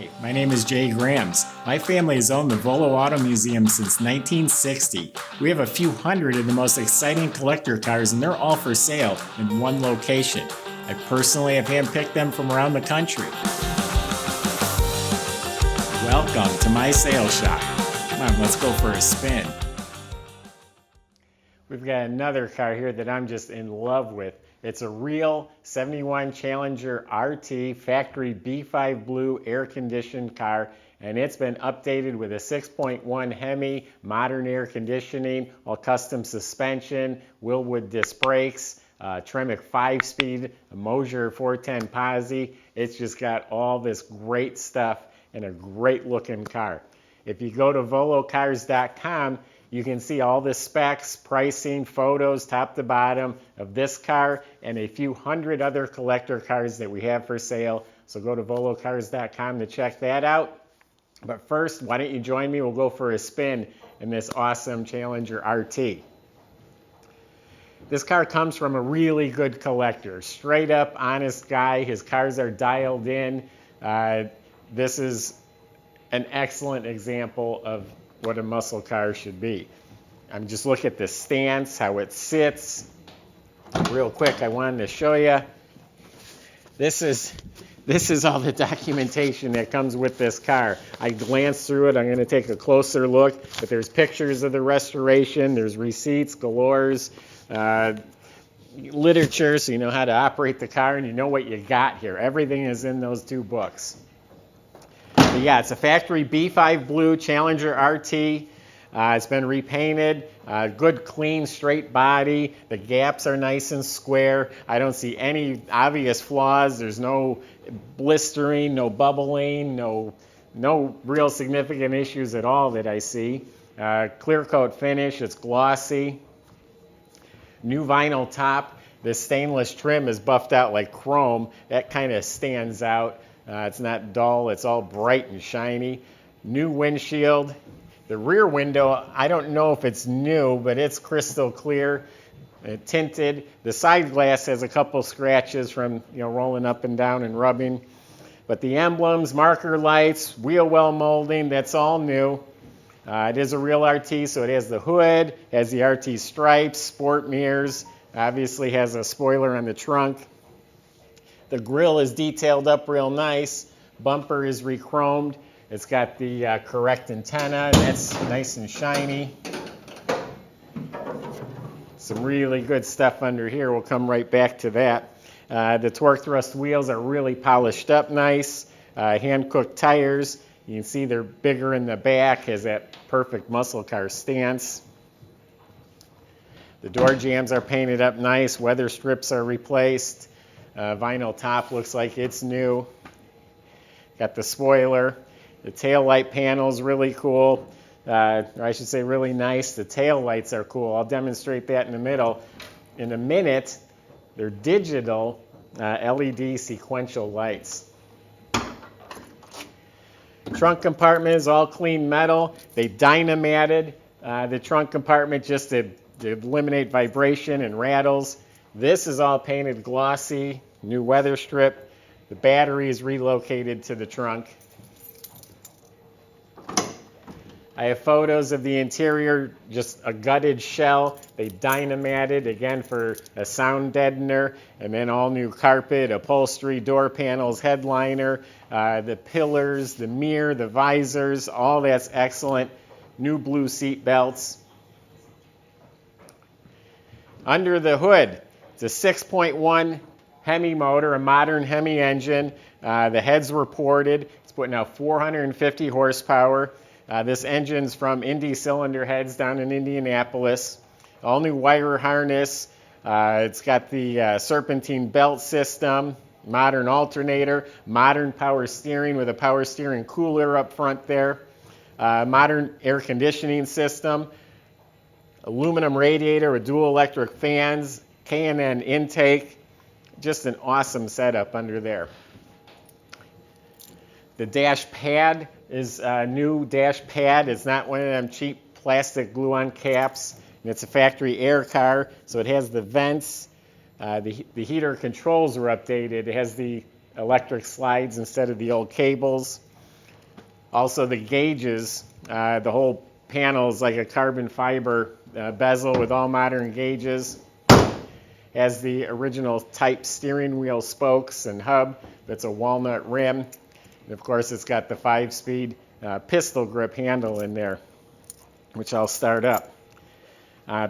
Hi, my name is Jay Grams. My family has owned the Volo Auto Museum since 1960. We have a few hundred of the most exciting collector cars, and they're all for sale in one location. I personally have handpicked them from around the country. Welcome to my sales shop. Come on, let's go for a spin. We've got another car here that I'm just in love with. It's a real 71 Challenger RT factory B5 blue air-conditioned car, and it's been updated with a 6.1 Hemi, modern air conditioning, all custom suspension, Willwood disc brakes, Tremec 5-speed, a Mosier 410 Posi. It's just got all this great stuff and a great looking car. If you go to volocars.com, you can see all the specs, pricing, photos, top to bottom of this car and a few hundred other collector cars that we have for sale. So go to volocars.com to check that out. But first, why don't you join me? We'll go for a spin in this awesome Challenger RT. This car comes from a really good collector, straight up honest guy. His cars are dialed in. This is an excellent example of what a muscle car should be. I'm just look at the stance, how it sits. Real quick, I wanted to show you. This is all the documentation that comes with this car. I glanced through it. I'm going to take a closer look, but there's pictures of the restoration. There's receipts, galores, literature, so you know how to operate the car and you know what you got here. Everything is in those two books. But yeah, it's a factory B5 blue Challenger RT. It's been repainted. Good, clean, straight body. The gaps are nice and square. I don't see any obvious flaws. There's no blistering, no bubbling, no real significant issues at all that I see. Clear coat finish. It's glossy. New vinyl top. The stainless trim is buffed out like chrome. That kind of stands out. It's not dull, it's all bright and shiny. New windshield. The rear window, I don't know if it's new, but it's crystal clear, tinted. The side glass has a couple scratches from rolling up and down and rubbing. But the emblems, marker lights, wheel well molding, that's all new. It is a real RT, so it has the hood, has the RT stripes, sport mirrors, obviously has a spoiler on the trunk. The grille is detailed up real nice. Bumper is rechromed. It's got the correct antenna. That's nice and shiny. Some really good stuff under here. We'll come right back to that. The torque thrust wheels are really polished up nice. Hankook tires. You can see they're bigger in the back. Has that perfect muscle car stance. The door jambs are painted up nice. Weather strips are replaced. Vinyl top looks like it's new. Got the spoiler. The tail light panel's really cool. Or I should say really nice. The tail lights are cool. I'll demonstrate that in the middle. In a minute, they're digital LED sequential lights. The trunk compartment is all clean metal. They dynamatted the trunk compartment just to eliminate vibration and rattles. This is all painted glossy. New weather strip. The battery is relocated to the trunk. I have photos of the interior, just a gutted shell. They dynamatted, again, for a sound deadener, and then all new carpet, upholstery, door panels, headliner, the pillars, the mirror, the visors, all that's excellent. New blue seat belts. Under the hood, it's a 6.1 Hemi motor, a modern Hemi engine. The heads were ported. It's putting out 450 horsepower. This engine's from Indy Cylinder Heads down in Indianapolis. All new wire harness. It's got the serpentine belt system, modern alternator, modern power steering with a power steering cooler up front there, modern air conditioning system, aluminum radiator with dual electric fans, K&N intake. Just an awesome setup under there. The dash pad is a new dash pad. It's not one of them cheap plastic glue-on caps. And it's a factory air car, so it has the vents. The heater controls were updated. It has the electric slides instead of the old cables. Also the gauges, the whole panel is like a carbon fiber bezel with all modern gauges. Has the original type steering wheel spokes and hub that's a walnut rim. And of course it's got the 5-speed pistol grip handle in there, which I'll start up.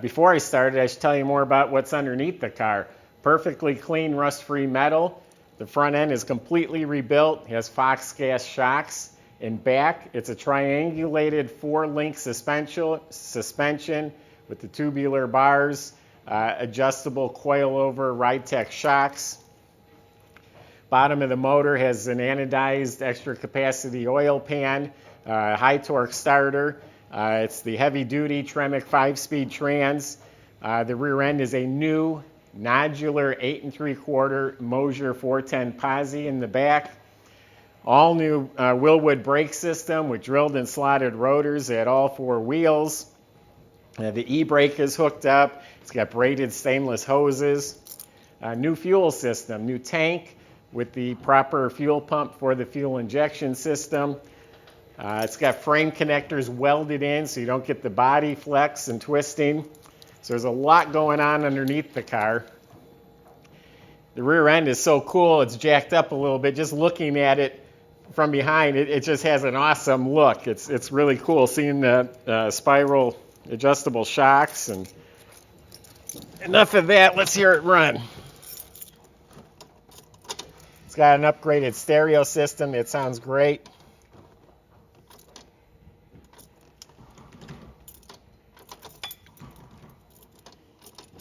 Before I started, I should tell you more about what's underneath the car. Perfectly clean, rust-free metal. The front end is completely rebuilt. It has Fox gas shocks. In back, it's a triangulated 4-link suspension with the tubular bars, adjustable coilover Ride-Tech shocks. Bottom of the motor has an anodized extra capacity oil pan, high torque starter. It's the heavy-duty Tremec 5-speed trans. The rear end is a new nodular 8 3/4 Mosier 410 posi in the back. All new Willwood brake system with drilled and slotted rotors at all 4 wheels. The e-brake is hooked up. It's got braided stainless hoses. New fuel system, new tank with the proper fuel pump for the fuel injection system. It's got frame connectors welded in so you don't get the body flex and twisting. So there's a lot going on underneath the car. The rear end is so cool, it's jacked up a little bit. Just looking at it from behind, it just has an awesome look. It's really cool seeing the spiral adjustable shocks. And enough of that, let's hear it run. It's got an upgraded stereo system. It sounds great.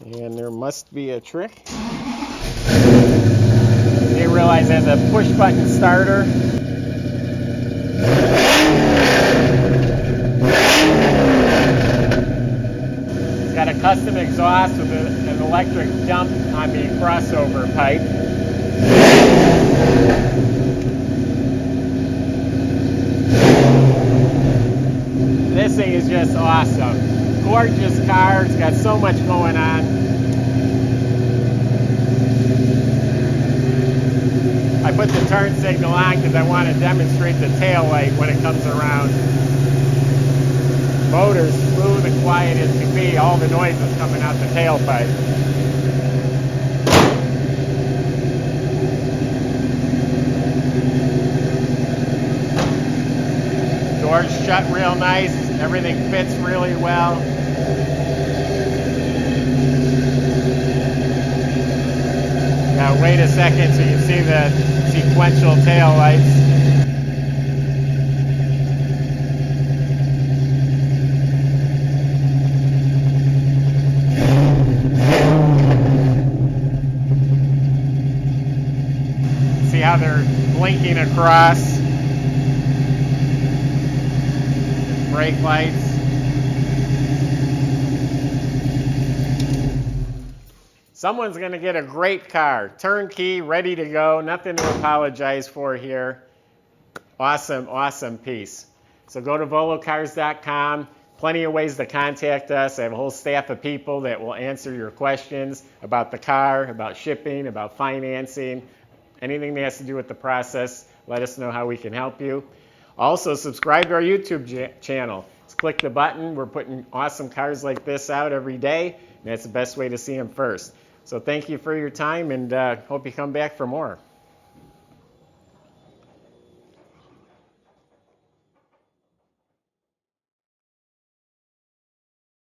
And there must be a trick. Didn't realize it has a push button starter. It's got a custom exhaust with an electric dump on the crossover pipe. This thing is just awesome. Gorgeous car. It's got so much going on. I put the turn signal on because I want to demonstrate the tail light when it comes around. Motor's smooth and quiet as can be. All the noise is coming out the tailpipe. Doors shut real nice. Everything fits really well. Now wait a second so you can see the sequential tail lights. See how they're blinking across. Brake lights. Someone's going to get a great car. Turnkey, ready to go. Nothing to apologize for here. Awesome, awesome piece. So go to volocars.com. Plenty of ways to contact us. I have a whole staff of people that will answer your questions about the car, about shipping, about financing, anything that has to do with the process. Let us know how we can help you. Also, subscribe to our YouTube channel. Just click the button. We're putting awesome cars like this out every day, and that's the best way to see them first. So thank you for your time, and hope you come back for more.